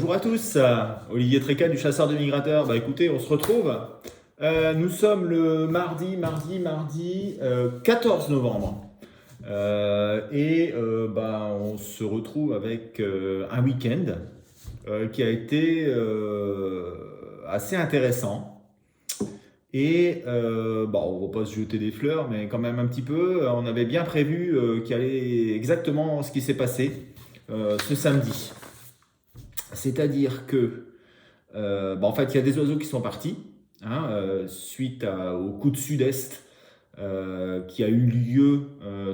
Bonjour à tous, Olivier Trécat du Chasseur de Migrateurs. Écoutez, on se retrouve. Nous sommes le mardi 14 novembre. On se retrouve avec un week-end qui a été assez intéressant. On ne va pas se jeter des fleurs, mais quand même un petit peu. On avait bien prévu qu'il y allait exactement ce qui s'est passé ce samedi. C'est-à-dire que, en fait, il y a des oiseaux qui sont partis suite au coup de sud-est qui a eu lieu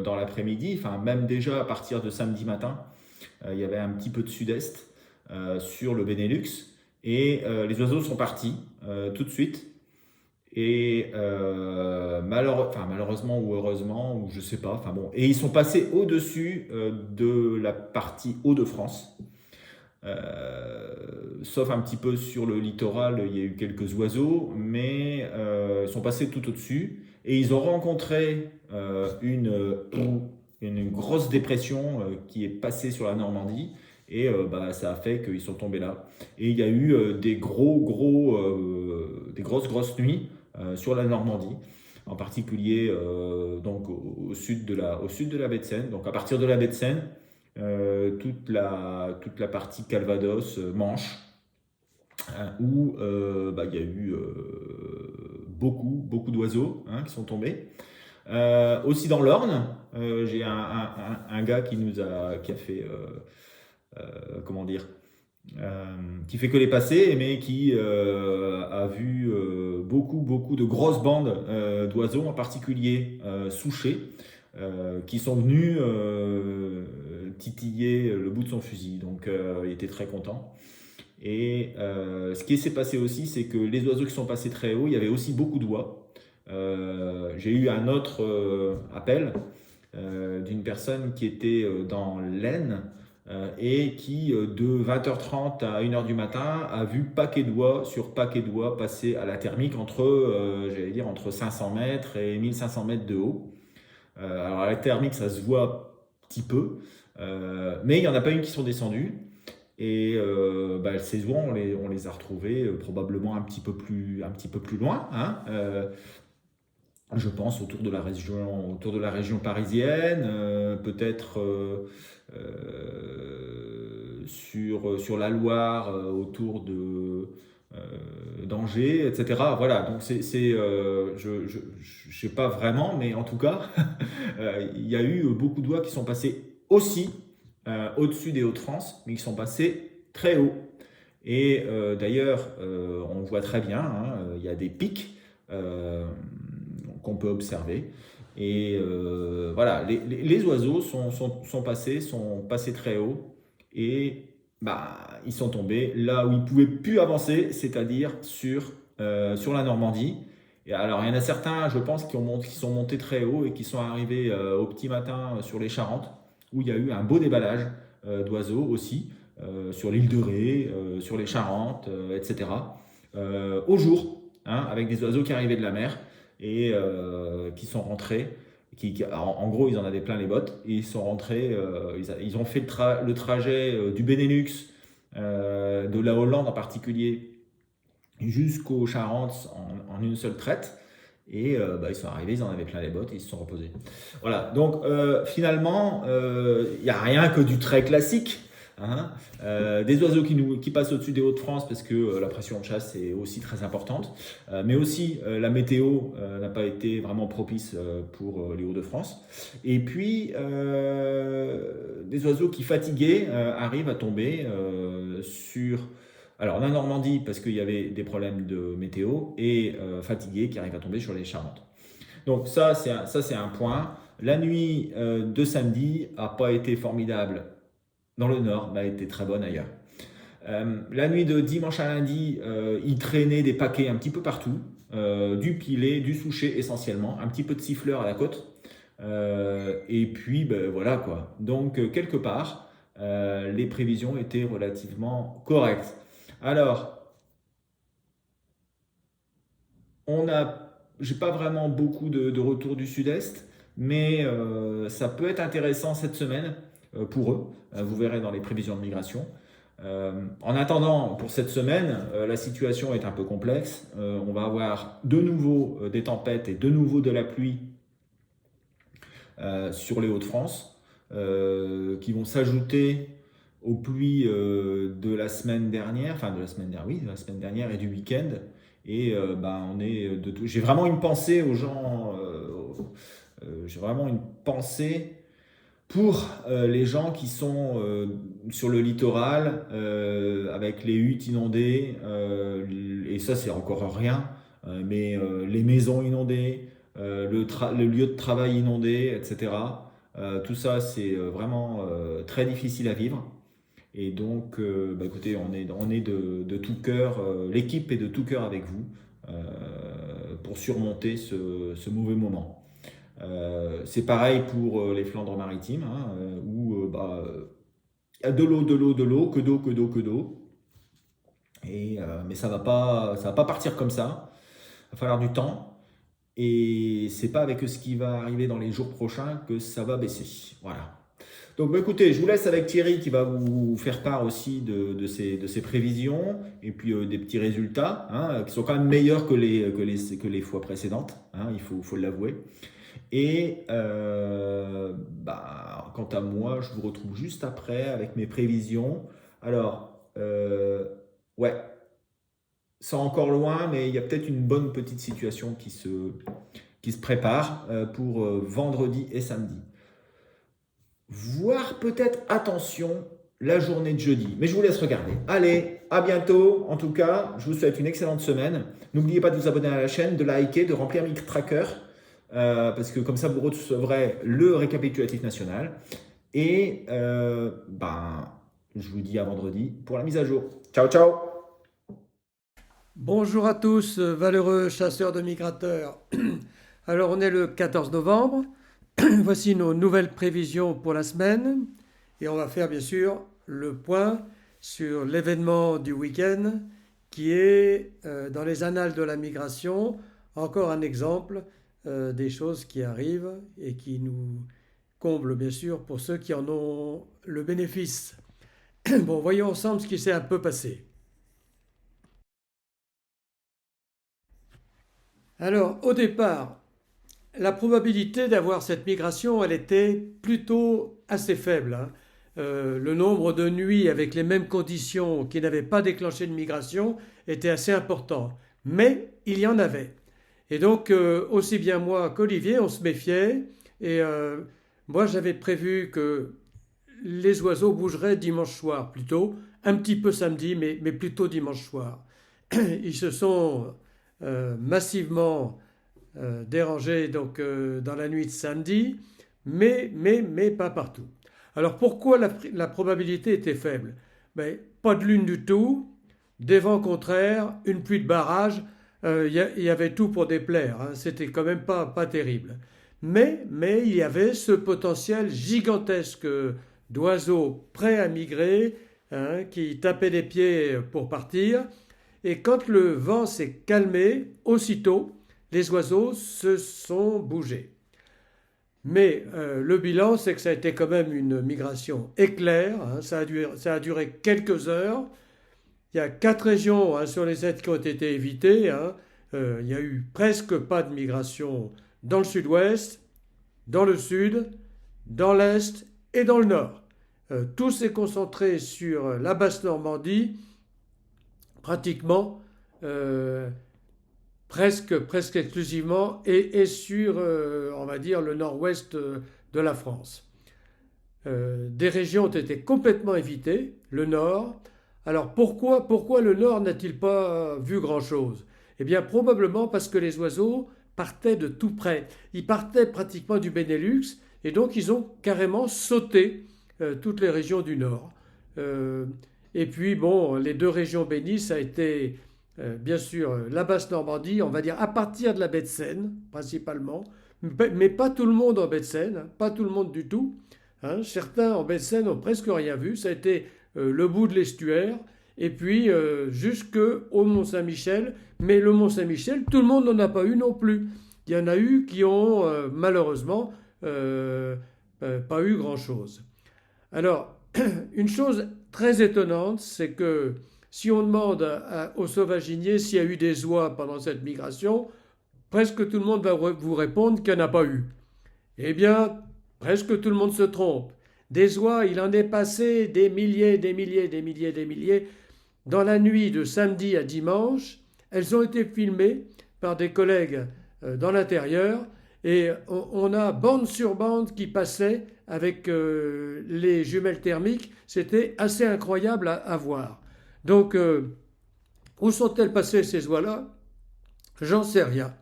dans l'après-midi, enfin même déjà à partir de samedi matin, il y avait un petit peu de sud-est sur le Benelux et les oiseaux sont partis tout de suite. Et malheureusement ou heureusement, ou je sais pas, et ils sont passés au-dessus de la partie Hauts-de-France. Sauf un petit peu sur le littoral, il y a eu quelques oiseaux, mais ils sont passés tout au-dessus et ils ont rencontré une grosse dépression qui est passée sur la Normandie et ça a fait qu'ils sont tombés là. Et il y a eu des grosses nuits sur la Normandie, en particulier donc au sud de la baie de Seine. Donc à partir de la baie de Seine, toute la partie Calvados, Manche, où il y a eu beaucoup d'oiseaux qui sont tombés. Aussi dans l'Orne, j'ai un gars qui a fait, comment dire, qui fait que les passés, mais qui a vu beaucoup de grosses bandes d'oiseaux, en particulier souchés, qui sont venus titiller le bout de son fusil. Donc il était très content. Et ce qui s'est passé aussi, c'est que les oiseaux qui sont passés très haut, il y avait aussi beaucoup d'oies. J'ai eu un autre appel d'une personne qui était dans l'Aisne et qui, de 20h30 à 1h du matin, a vu paquet d'oies sur paquet d'oies passer à la thermique entre 500 mètres et 1500 mètres de haut. Alors à la thermique, ça se voit un petit peu, mais il n'y en a pas une qui sont descendues. Et ces oies, on les a retrouvées probablement un petit peu plus loin, je pense autour de la région parisienne, peut-être sur la Loire, autour d'Angers, etc. Voilà, donc je sais pas vraiment, mais en tout cas, il y a eu beaucoup d'oies qui sont passées aussi au-dessus des Hauts-de-France, mais qui sont passées très haut. Et d'ailleurs, on voit très bien, il y a des pics qu'on peut observer. Et voilà, les oiseaux sont passés très haut et ils sont tombés là où ils ne pouvaient plus avancer, c'est-à-dire sur la Normandie. Et alors, il y en a certains, je pense, qui sont montés très haut et qui sont arrivés au petit matin sur les Charentes, où il y a eu un beau déballage d'oiseaux aussi, sur l'île de Ré, sur les Charentes, etc. Au jour, avec des oiseaux qui arrivaient de la mer et qui sont rentrés. En gros, ils en avaient plein les bottes et ils sont rentrés. Ils ont fait le trajet du Benelux, de la Hollande en particulier, jusqu'aux Charentes en une seule traite. Et ils sont arrivés, ils en avaient plein les bottes et ils se sont reposés. Voilà, donc finalement, il n'y a rien que du très classique. Des oiseaux qui passent au-dessus des Hauts-de-France parce que la pression de chasse est aussi très importante, mais aussi la météo n'a pas été vraiment propice pour les Hauts-de-France. Et puis des oiseaux qui fatigués arrivent à tomber alors la Normandie parce qu'il y avait des problèmes de météo et fatigués qui arrivent à tomber sur les Charentes. Donc ça c'est un point. La nuit de samedi n'a pas été formidable dans le nord, mais elle était très bonne ailleurs. La nuit de dimanche à lundi, il traînait des paquets un petit peu partout, du pilé, du souchet essentiellement, un petit peu de siffleur à la côte, et puis voilà quoi. Donc quelque part, les prévisions étaient relativement correctes. Alors, j'ai pas vraiment beaucoup de retours du sud-est, mais ça peut être intéressant cette semaine pour eux. Vous verrez dans les prévisions de migration. En attendant, pour cette semaine, la situation est un peu complexe. On va avoir de nouveau des tempêtes et de nouveau de la pluie sur les Hauts-de-France, qui vont s'ajouter aux pluies de la semaine dernière, enfin de la semaine dernière, oui, de la semaine dernière et du week-end. Et j'ai vraiment une pensée aux gens, j'ai vraiment une pensée pour les gens qui sont sur le littoral, avec les huttes inondées, et ça c'est encore rien, mais les maisons inondées, le lieu de travail inondé, etc. Tout ça c'est vraiment très difficile à vivre. Et donc, écoutez, on est de tout cœur, l'équipe est de tout cœur avec vous euh, pour surmonter ce mauvais moment. C'est pareil pour les Flandres-Maritimes, hein, où il y a de l'eau, de l'eau, de l'eau, que d'eau, que d'eau, que d'eau. Mais ça va pas partir comme ça. Il va falloir du temps. Et c'est pas avec ce qui va arriver dans les jours prochains que ça va baisser. Voilà. Donc écoutez, je vous laisse avec Thierry qui va vous faire part aussi de ses prévisions et puis des petits résultats, hein, qui sont quand même meilleurs que les fois précédentes, hein, faut l'avouer. Et quant à moi, je vous retrouve juste après avec mes prévisions. Alors, ouais, c'est encore loin, mais il y a peut-être une bonne petite situation qui se prépare pour vendredi et samedi. Voire peut-être, attention, la journée de jeudi. Mais je vous laisse regarder. Allez, à bientôt. En tout cas, je vous souhaite une excellente semaine. N'oubliez pas de vous abonner à la chaîne, de liker, de remplir Tracker, parce que comme ça, vous recevrez le récapitulatif national. Et je vous dis à vendredi pour la mise à jour. Ciao, ciao! Bonjour à tous, valeureux chasseurs de migrateurs. Alors on est le 14 novembre. Voici nos nouvelles prévisions pour la semaine. Et on va faire bien sûr le point sur l'événement du week-end qui est dans les annales de la migration encore un exemple des choses qui arrivent et qui nous comblent bien sûr pour ceux qui en ont le bénéfice. Bon, voyons ensemble ce qui s'est un peu passé. Alors, au départ, la probabilité d'avoir cette migration, elle était plutôt assez faible, hein. Le nombre de nuits avec les mêmes conditions qui n'avaient pas déclenché de migration était assez important. Mais il y en avait. Et donc, aussi bien moi qu'Olivier, on se méfiait. Et moi, j'avais prévu que les oiseaux bougeraient dimanche soir plutôt, un petit peu samedi, mais plutôt dimanche soir. Ils se sont massivement dérangés donc, dans la nuit de samedi, mais pas partout. Alors pourquoi la probabilité était faible? Ben, pas de lune du tout, des vents contraires, une pluie de barrage, il y avait tout pour déplaire, hein. C'était quand même pas terrible. Mais il y avait ce potentiel gigantesque d'oiseaux prêts à migrer, hein, qui tapaient des pieds pour partir. Et quand le vent s'est calmé, aussitôt, les oiseaux se sont bougés. Mais le bilan, c'est que ça a été quand même une migration éclair, hein, ça a duré quelques heures. Il y a 4 régions, hein, sur les 7 qui ont été évitées, hein. Il n'y a eu presque pas de migration dans le sud-ouest, dans le sud, dans l'est et dans le nord. Tout s'est concentré sur la basse Normandie, pratiquement, presque exclusivement, et sur, on va dire, le nord-ouest de la France. Des régions ont été complètement évitées, le nord. Alors pourquoi le nord n'a-t-il pas vu grand-chose? Eh bien probablement parce que les oiseaux partaient de tout près. Ils partaient pratiquement du Benelux et donc ils ont carrément sauté toutes les régions du nord. Et puis bon, les deux régions bénies, ça a été bien sûr la basse Normandie, on va dire à partir de la baie de Seine principalement, mais pas tout le monde en baie de Seine, hein, pas tout le monde du tout. Hein. Certains en baie de Seine n'ont presque rien vu, ça a été le bout de l'estuaire, et puis jusqu'au Mont-Saint-Michel. Mais le Mont-Saint-Michel, tout le monde n'en a pas eu non plus. Il y en a eu qui ont malheureusement pas eu grand-chose. Alors, une chose très étonnante, c'est que si on demande aux sauvaginiers s'il y a eu des oies pendant cette migration, presque tout le monde va vous répondre qu'il n'y en a pas eu. Eh bien, presque tout le monde se trompe. Des oies, il en est passé des milliers, des milliers, des milliers, des milliers. Dans la nuit de samedi à dimanche, elles ont été filmées par des collègues dans l'intérieur et on a bande sur bande qui passait avec les jumelles thermiques. C'était assez incroyable à voir. Donc, où sont-elles passées ces oies-là? J'en sais rien.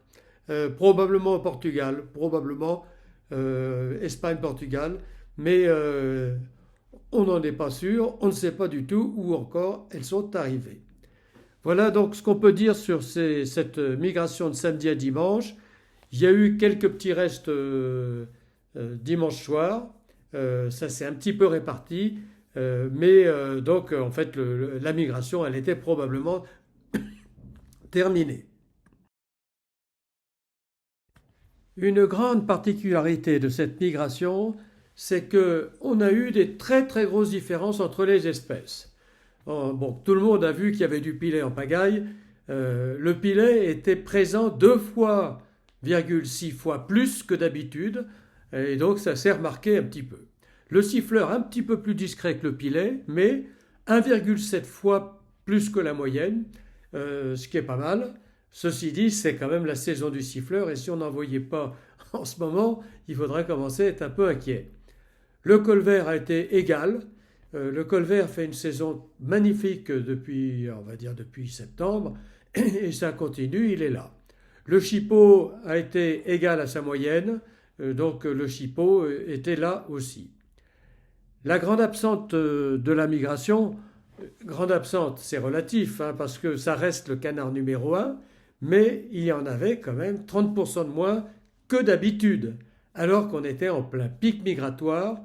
Probablement au Portugal, probablement Espagne-Portugal, mais on n'en est pas sûr, on ne sait pas du tout où encore elles sont arrivées. Voilà donc ce qu'on peut dire sur cette migration de samedi à dimanche. Il y a eu quelques petits restes dimanche soir, ça s'est un petit peu réparti, mais donc en fait la migration elle était probablement terminée. Une grande particularité de cette migration, c'est qu'on a eu des très très grosses différences entre les espèces. Bon, tout le monde a vu qu'il y avait du pilet en pagaille. Le pilet était présent 2,6 fois plus que d'habitude, et donc ça s'est remarqué un petit peu. Le siffleur un petit peu plus discret que le pilet, mais 1,7 fois plus que la moyenne, ce qui est pas mal. Ceci dit, c'est quand même la saison du siffleur, et si on n'en voyait pas en ce moment, il faudrait commencer à être un peu inquiet. Le colvert a été égal. Le colvert fait une saison magnifique depuis, on va dire depuis septembre, et ça continue, il est là. Le chipot a été égal à sa moyenne, donc le chipot était là aussi. La grande absente de la migration, grande absente, c'est relatif, hein, parce que ça reste le canard numéro 1, mais il y en avait quand même 30% de moins que d'habitude, alors qu'on était en plein pic migratoire.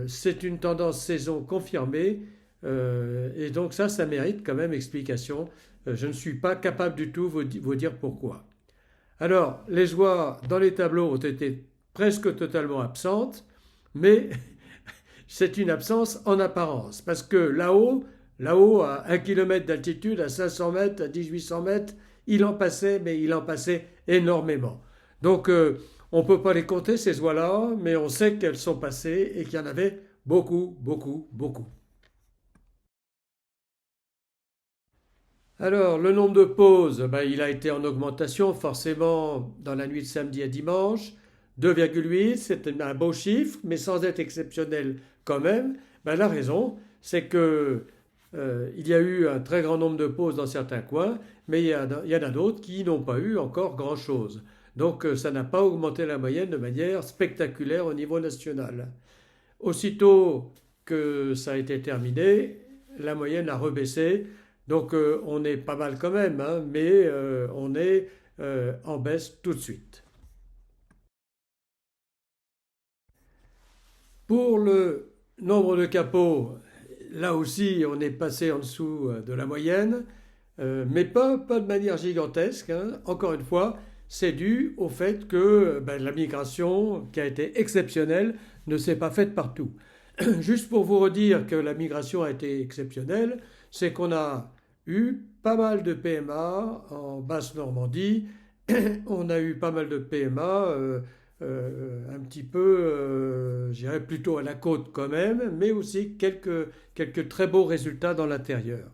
C'est une tendance saison confirmée, et donc ça mérite quand même explication. Je ne suis pas capable du tout de vous dire pourquoi. Alors, les oies dans les tableaux ont été presque totalement absentes, mais c'est une absence en apparence, parce que là-haut, à 1 km d'altitude, à 500 mètres, à 1800 mètres, il en passait, mais il en passait énormément. Donc, on ne peut pas les compter, ces oies-là, mais on sait qu'elles sont passées et qu'il y en avait beaucoup, beaucoup, beaucoup. Alors, le nombre de pauses, il a été en augmentation forcément dans la nuit de samedi à dimanche. 2,8, c'est un beau chiffre, mais sans être exceptionnel quand même. La raison, c'est que il y a eu un très grand nombre de pauses dans certains coins, mais il y en a d'autres qui n'ont pas eu encore grand-chose. Donc ça n'a pas augmenté la moyenne de manière spectaculaire au niveau national. Aussitôt que ça a été terminé, la moyenne a rebaissé. Donc on est pas mal quand même, hein, mais on est en baisse tout de suite. Pour le nombre de capots, là aussi on est passé en dessous de la moyenne, mais pas de manière gigantesque, hein. Encore une fois, c'est dû au fait que la migration, qui a été exceptionnelle, ne s'est pas faite partout. Juste pour vous redire que la migration a été exceptionnelle, c'est qu'on a eu pas mal de PMA en Basse-Normandie, on a eu pas mal de PMA un petit peu, je dirais plutôt à la côte quand même, mais aussi quelques très beaux résultats dans l'intérieur.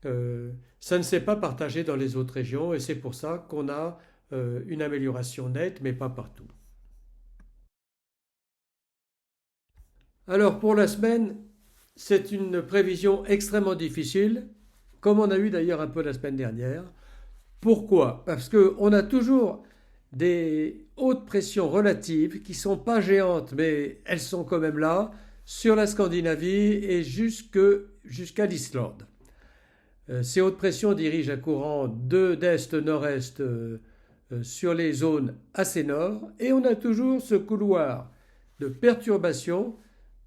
Ça ne s'est pas partagé dans les autres régions et c'est pour ça qu'on a une amélioration nette, mais pas partout. Alors pour la semaine, c'est une prévision extrêmement difficile, comme on a eu d'ailleurs un peu la semaine dernière. Pourquoi? Parce qu'on a toujours des hautes pressions relatives qui ne sont pas géantes, mais elles sont quand même là, sur la Scandinavie et jusqu'à l'Islande. Ces hautes pressions dirigent un courant d'est-nord-est sur les zones assez nord, et on a toujours ce couloir de perturbation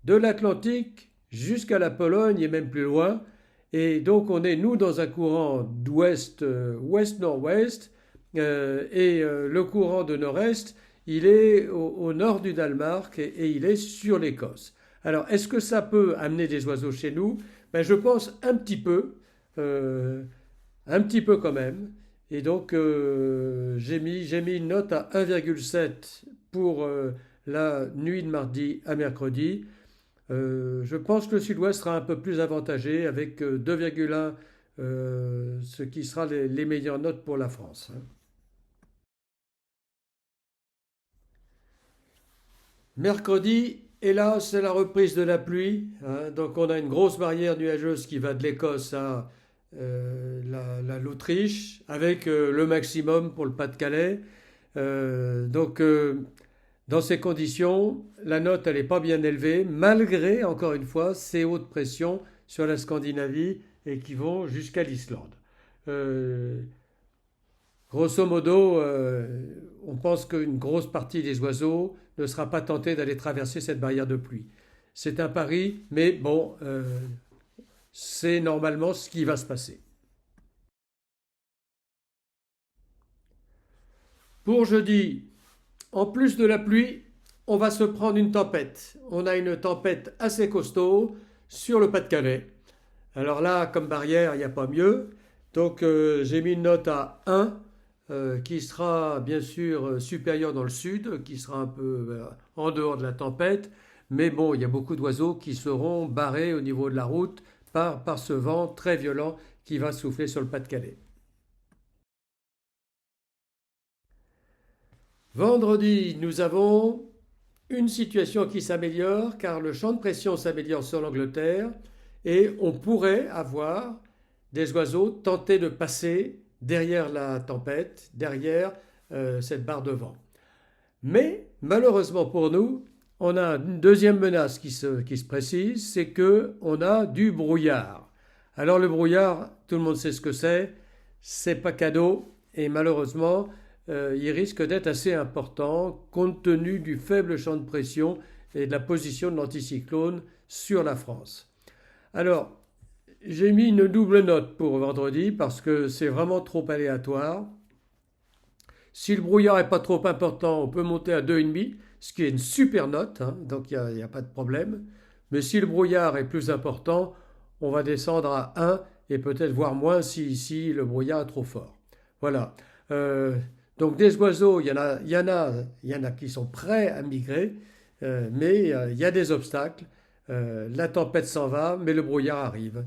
de l'Atlantique jusqu'à la Pologne et même plus loin. Et donc on est, nous, dans un courant d'ouest, ouest-nord-ouest, et le courant de nord-est, il est au nord du Danemark et il est sur l'Écosse. Alors, est-ce que ça peut amener des oiseaux chez nous? Ben, je pense euh, un petit peu quand même. Et donc, j'ai mis une note à 1,7 pour la nuit de mardi à mercredi. Je pense que le sud-ouest sera un peu plus avantagé avec 2,1, ce qui sera les meilleures notes pour la France, hein. Mercredi, hélas, c'est la reprise de la pluie, hein. Donc on a une grosse barrière nuageuse qui va de l'Écosse à l'Autriche, avec le maximum pour le Pas-de-Calais. Donc dans ces conditions, la note elle n'est pas bien élevée, malgré, encore une fois, ces hautes pressions sur la Scandinavie et qui vont jusqu'à l'Islande. Euh, Grosso modo, on pense qu'une grosse partie des oiseaux ne sera pas tentée d'aller traverser cette barrière de pluie. C'est un pari, mais bon, c'est normalement ce qui va se passer. Pour jeudi, en plus de la pluie, on va se prendre une tempête. On a une tempête assez costaud sur le Pas-de-Calais. Alors là, comme barrière, il n'y a pas mieux. Donc j'ai mis une note à 1, qui sera bien sûr supérieure dans le sud, qui sera un peu en dehors de la tempête. Mais bon, il y a beaucoup d'oiseaux qui seront barrés au niveau de la route par ce vent très violent qui va souffler sur le Pas-de-Calais. Vendredi, nous avons une situation qui s'améliore car le champ de pression s'améliore sur l'Angleterre et on pourrait avoir des oiseaux tenter de passer derrière la tempête, derrière cette barre de vent. Mais malheureusement pour nous, on a une deuxième menace qui se précise, c'est que on a du brouillard. Alors le brouillard, tout le monde sait ce que c'est pas cadeau et malheureusement, il risque d'être assez important compte tenu du faible champ de pression et de la position de l'anticyclone sur la France. Alors, j'ai mis une double note pour vendredi parce que c'est vraiment trop aléatoire. Si le brouillard n'est pas trop important, on peut monter à 2,5, ce qui est une super note, hein, donc il n'y a pas de problème. Mais si le brouillard est plus important, on va descendre à 1 et peut-être voir moins si le brouillard est trop fort. Voilà. Euh, donc des oiseaux, il y en a qui sont prêts à migrer, mais il y a des obstacles. La tempête s'en va, mais le brouillard arrive.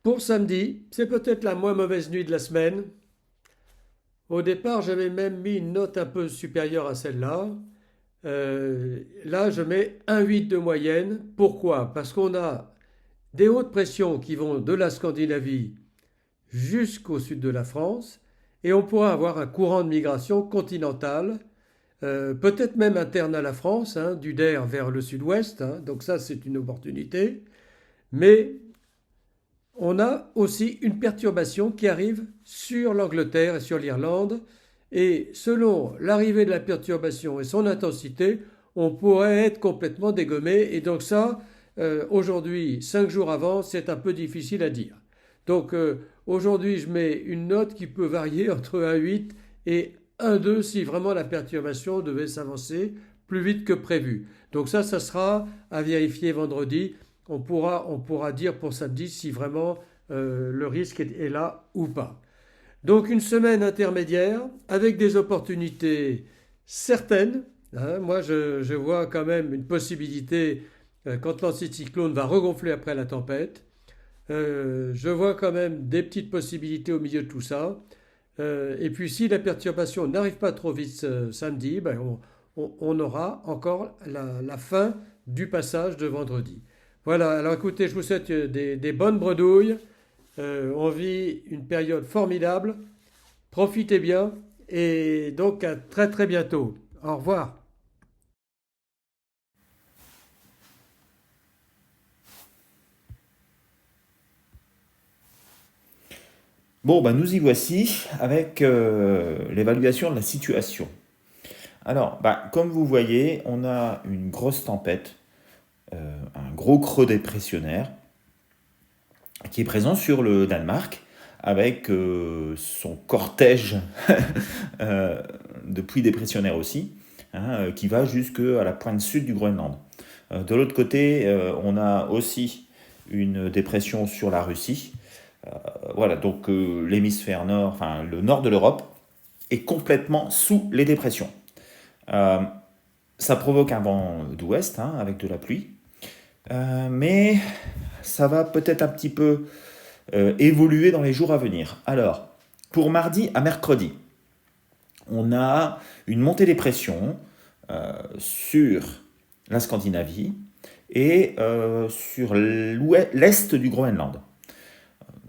Pour samedi, c'est peut-être la moins mauvaise nuit de la semaine. Au départ, j'avais même mis une note un peu supérieure à celle-là. Là, je mets 1,8 de moyenne. Pourquoi? Parce qu'on a des hautes pressions qui vont de la Scandinavie jusqu'au sud de la France et on pourra avoir un courant de migration continental, peut-être même interne à la France, hein, du Der vers le sud-ouest, hein, donc ça c'est une opportunité. Mais on a aussi une perturbation qui arrive sur l'Angleterre et sur l'Irlande. Et selon l'arrivée de la perturbation et son intensité, on pourrait être complètement dégommé. Et donc ça, aujourd'hui, 5 jours avant, c'est un peu difficile à dire. Donc aujourd'hui, je mets une note qui peut varier entre 1,8 et 1,2 si vraiment la perturbation devait s'avancer plus vite que prévu. Donc ça sera à vérifier vendredi. On pourra dire pour samedi si vraiment le risque est là ou pas. Donc une semaine intermédiaire avec des opportunités certaines, hein. Moi, je vois quand même une possibilité quand l'anticyclone va regonfler après la tempête. Je vois quand même des petites possibilités au milieu de tout ça. Et puis si la perturbation n'arrive pas trop vite samedi, ben, on aura encore la fin du passage de vendredi. Voilà, alors écoutez, je vous souhaite des bonnes bredouilles. On vit une période formidable. Profitez bien et donc à très très bientôt. Au revoir. Bon, bah, nous y voici avec l'évaluation de la situation. Alors, bah, comme vous voyez, on a une grosse tempête, un gros creux dépressionnaire qui est présent sur le Danemark avec son cortège de pluie dépressionnaire aussi, hein, qui va jusqu'à la pointe sud du Groenland. De l'autre côté, on a aussi une dépression sur la Russie. Voilà, donc l'hémisphère nord, enfin le nord de l'Europe, est complètement sous les dépressions. Ça provoque un vent d'ouest, hein, avec de la pluie, mais ça va peut-être un petit peu évoluer dans les jours à venir. Alors, pour mardi à mercredi, on a une montée des pressions sur la Scandinavie et sur l'est du Groenland.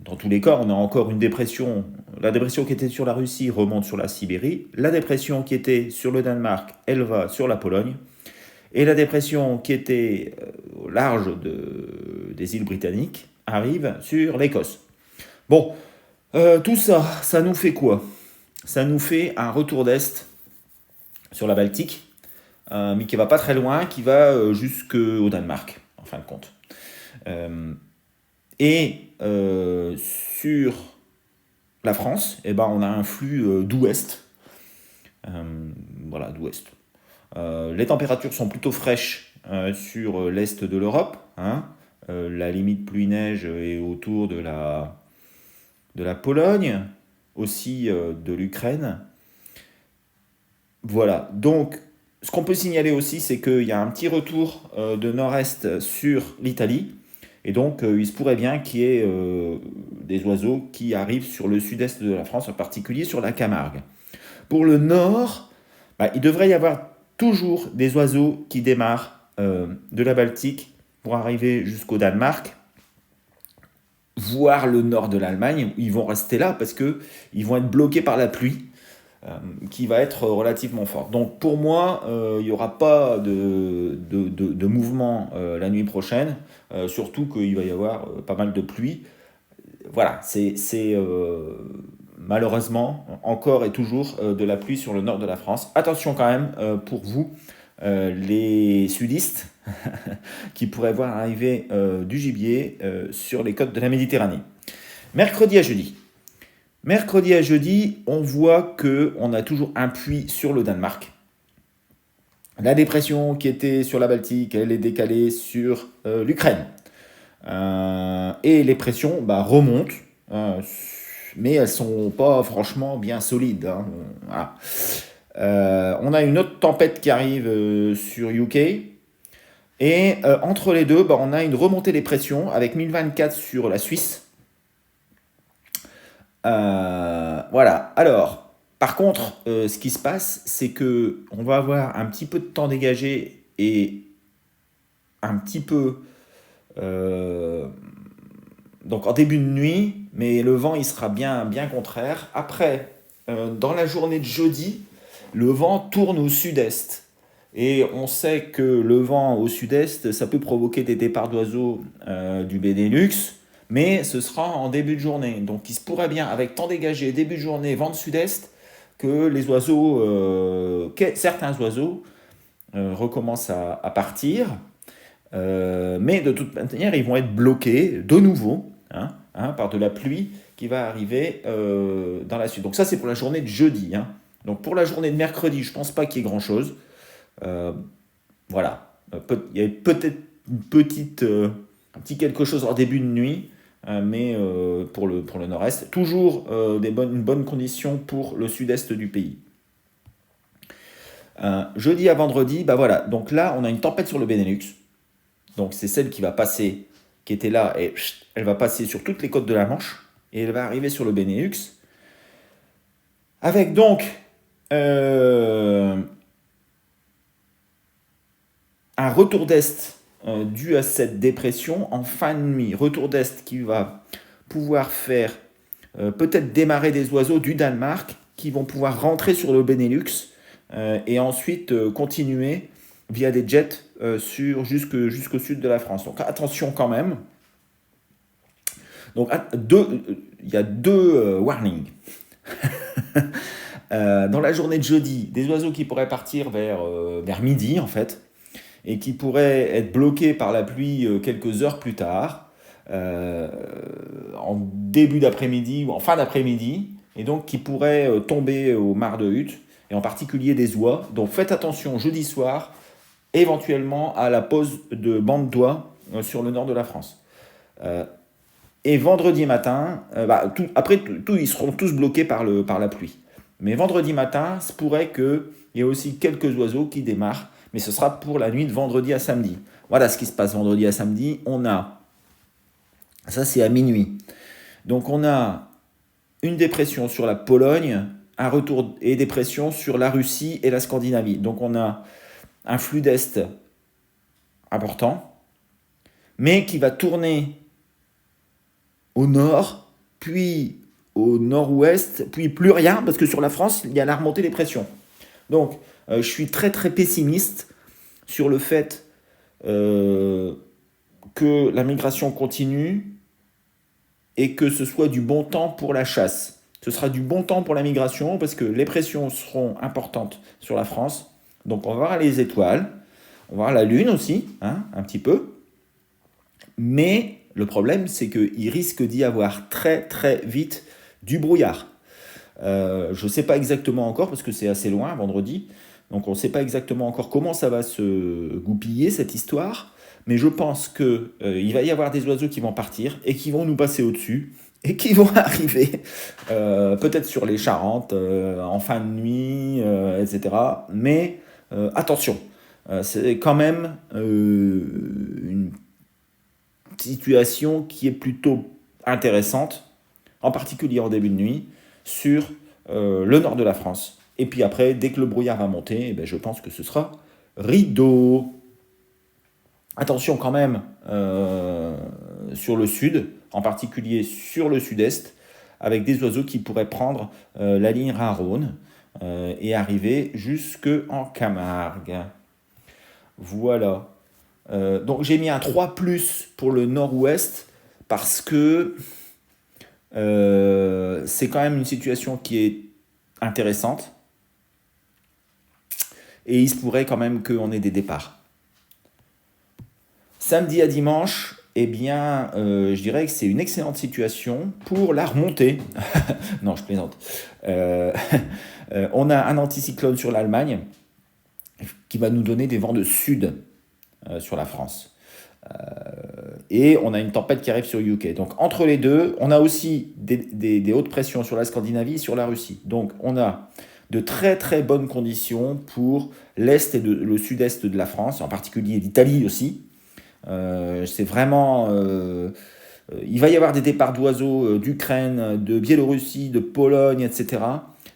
Dans tous les cas, on a encore une dépression. La dépression qui était sur la Russie remonte sur la Sibérie. La dépression qui était sur le Danemark, elle va sur la Pologne. Et la dépression qui était au large des îles britanniques arrive sur l'Écosse. Bon, tout ça, ça nous fait quoi? Ça nous fait un retour d'Est sur la Baltique, mais qui ne va pas très loin, qui va jusqu'au Danemark, en fin de compte. Sur la France, eh ben, on a un flux d'ouest. Voilà, d'ouest. Les températures sont plutôt fraîches sur l'est de l'Europe. Hein. La limite pluie-neige est autour de la Pologne, aussi de l'Ukraine. Voilà, donc ce qu'on peut signaler aussi, c'est qu'il y a un petit retour de nord-est sur l'Italie. Et donc, il se pourrait bien qu'il y ait des oiseaux qui arrivent sur le sud-est de la France, en particulier sur la Camargue. Pour le nord, il devrait y avoir toujours des oiseaux qui démarrent de la Baltique pour arriver jusqu'au Danemark, voire le nord de l'Allemagne. Ils vont rester là parce qu'ils vont être bloqués par la pluie qui va être relativement forte. Donc pour moi, il n'y aura pas de mouvement la nuit prochaine, surtout qu'il va y avoir pas mal de pluie. Voilà, c'est malheureusement encore et toujours de la pluie sur le nord de la France. Attention quand même pour vous, les sudistes, qui pourraient voir arriver du gibier sur les côtes de la Méditerranée. Mercredi à jeudi. Mercredi à jeudi, on voit qu'on a toujours un puits sur le Danemark. La dépression qui était sur la Baltique, elle est décalée sur l'Ukraine. Et les pressions remontent, mais elles ne sont pas franchement bien solides. Hein. Voilà. On a une autre tempête qui arrive sur UK. Et entre les deux, on a une remontée des pressions avec 1024 sur la Suisse. Voilà. Alors, par contre, ce qui se passe, c'est que on va avoir un petit peu de temps dégagé et un petit peu donc en début de nuit, mais le vent il sera bien contraire. Après, dans la journée de jeudi, le vent tourne au sud-est. Et on sait que le vent au sud-est, ça peut provoquer des départs d'oiseaux du Benelux, mais ce sera en début de journée. Donc il se pourrait bien, avec temps dégagé, début de journée, vent de sud-est, que les oiseaux, certains oiseaux, recommencent à partir. Mais de toute manière, ils vont être bloqués de nouveau par de la pluie qui va arriver dans la suite. Donc ça, c'est pour la journée de jeudi. Hein. Donc pour la journée de mercredi, je ne pense pas qu'il y ait grand-chose. Voilà. Il y a peut-être un petit quelque chose en début de nuit, mais pour le nord-est, toujours une bonne condition pour le sud-est du pays. Jeudi à vendredi, voilà. Donc là, on a une tempête sur le Benelux. Donc c'est celle qui va passer, qui était là, et elle va passer sur toutes les côtes de la Manche, et elle va arriver sur le Benelux. Avec donc un retour d'est dû à cette dépression en fin de nuit. Retour d'est qui va pouvoir faire peut-être démarrer des oiseaux du Danemark qui vont pouvoir rentrer sur le Benelux et ensuite continuer via des jets jusqu'au sud de la France. Donc attention quand même. Donc il y a deux warnings. Dans la journée de jeudi, des oiseaux qui pourraient partir vers midi en fait, et qui pourraient être bloqués par la pluie quelques heures plus tard, en début d'après-midi ou en fin d'après-midi, et donc qui pourraient tomber au Mar de Hutt et en particulier des oies. Donc faites attention jeudi soir, éventuellement à la pose de bancs d'oies sur le nord de la France. Et vendredi matin, ils seront tous bloqués par la pluie. Mais vendredi matin, il se pourrait qu'il y ait aussi quelques oiseaux qui démarrent, mais ce sera pour la nuit de vendredi à samedi. Voilà ce qui se passe vendredi à samedi. Ça c'est à minuit. Donc on a une dépression sur la Pologne, un retour et des pressions sur la Russie et la Scandinavie. Donc on a un flux d'Est important, mais qui va tourner au nord, puis au nord-ouest, puis plus rien, parce que sur la France, il y a la remontée des pressions. Donc, je suis très très pessimiste sur le fait que la migration continue et que ce soit du bon temps pour la chasse. Ce sera du bon temps pour la migration parce que les pressions seront importantes sur la France. Donc, on va voir les étoiles, on va voir la Lune aussi, un petit peu. Mais le problème, c'est qu'il risque d'y avoir très très vite du brouillard. Je ne sais pas exactement encore, parce que c'est assez loin, vendredi, donc on ne sait pas exactement encore comment ça va se goupiller, cette histoire, mais je pense qu'il va y avoir des oiseaux qui vont partir et qui vont nous passer au-dessus, et qui vont arriver peut-être sur les Charentes, en fin de nuit, etc. Mais attention, c'est quand même une situation qui est plutôt intéressante, en particulier en début de nuit, sur le nord de la France. Et puis après, dès que le brouillard va monter, je pense que ce sera rideau. Attention quand même sur le sud, en particulier sur le sud-est, avec des oiseaux qui pourraient prendre la ligne Rhin-Rhône et arriver jusque en Camargue. Voilà. Donc j'ai mis un 3+ pour le nord-ouest parce que c'est quand même une situation qui est intéressante et il se pourrait quand même qu'on ait des départs. Samedi à dimanche, je dirais que c'est une excellente situation pour la remontée. Non, je plaisante. On a un anticyclone sur l'Allemagne qui va nous donner des vents de sud sur la France. Et on a une tempête qui arrive sur UK. Donc entre les deux, on a aussi des hautes pressions sur la Scandinavie et sur la Russie. Donc on a de très très bonnes conditions pour l'Est et le Sud-Est de la France, en particulier l'Italie aussi. C'est vraiment... il va y avoir des départs d'oiseaux d'Ukraine, de Biélorussie, de Pologne, etc.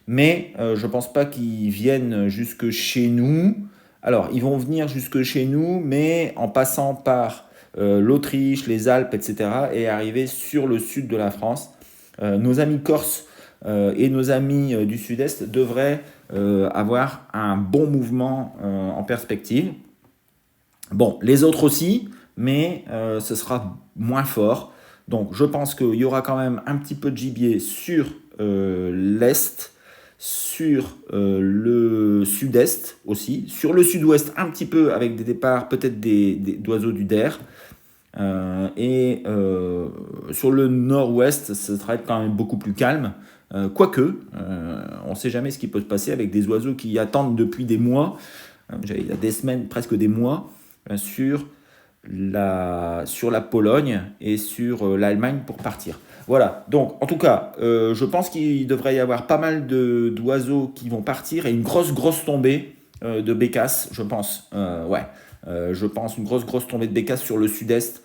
Mais je ne pense pas qu'ils viennent jusque chez nous. Alors, ils vont venir jusque chez nous, mais en passant par l'Autriche, les Alpes, etc. et arriver sur le sud de la France. Nos amis corses et nos amis du sud-est devraient avoir un bon mouvement en perspective. Bon, les autres aussi, mais ce sera moins fort. Donc, je pense qu'il y aura quand même un petit peu de gibier sur l'est, sur le sud-est aussi, sur le sud-ouest un petit peu avec des départs peut-être d'oiseaux du Der, et sur le nord-ouest, ce sera quand même beaucoup plus calme, quoique, on ne sait jamais ce qui peut se passer avec des oiseaux qui attendent depuis des mois, il y a des semaines, presque des mois, sur la Pologne et sur l'Allemagne pour partir. Voilà, donc en tout cas, je pense qu'il devrait y avoir pas mal d'oiseaux qui vont partir et une grosse tombée de bécasses, je pense. Je pense une grosse tombée de bécasses sur le sud-est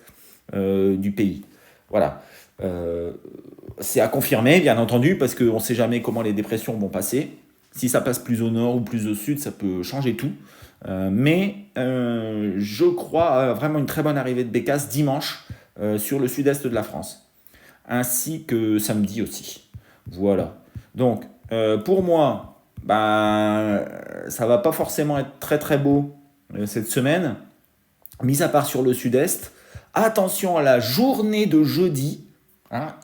du pays. Voilà. C'est à confirmer, bien entendu, parce qu'on ne sait jamais comment les dépressions vont passer. Si ça passe plus au nord ou plus au sud, ça peut changer tout. Mais je crois vraiment une très bonne arrivée de bécasses dimanche sur le sud-est de la France. Ainsi que samedi aussi. Voilà. Donc, pour moi, ça va pas forcément être très très beau cette semaine, mis à part sur le sud-est. Attention à la journée de jeudi,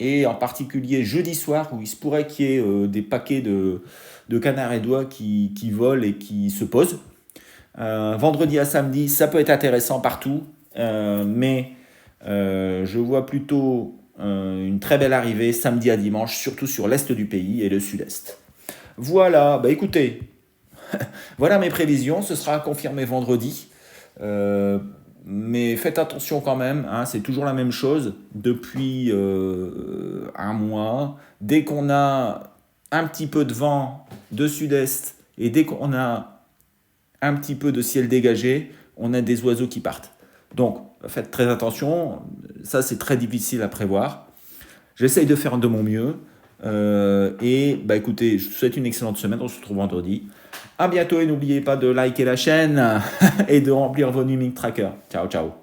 et en particulier jeudi soir, où il se pourrait qu'il y ait des paquets de canards et d'oies qui volent et qui se posent. Vendredi à samedi, ça peut être intéressant partout, mais je vois plutôt une très belle arrivée samedi à dimanche, surtout sur l'est du pays et le sud-est. Voilà, écoutez, Voilà mes prévisions, ce sera confirmé vendredi. Mais faites attention quand même, hein, c'est toujours la même chose depuis un mois. Dès qu'on a un petit peu de vent de sud-est et dès qu'on a un petit peu de ciel dégagé, on a des oiseaux qui partent. Donc faites très attention, ça c'est très difficile à prévoir. J'essaye de faire de mon mieux. Et bah écoutez, je vous souhaite une excellente semaine, on se retrouve vendredi. À bientôt et n'oubliez pas de liker la chaîne et de remplir vos Numing Tracker. Ciao, ciao.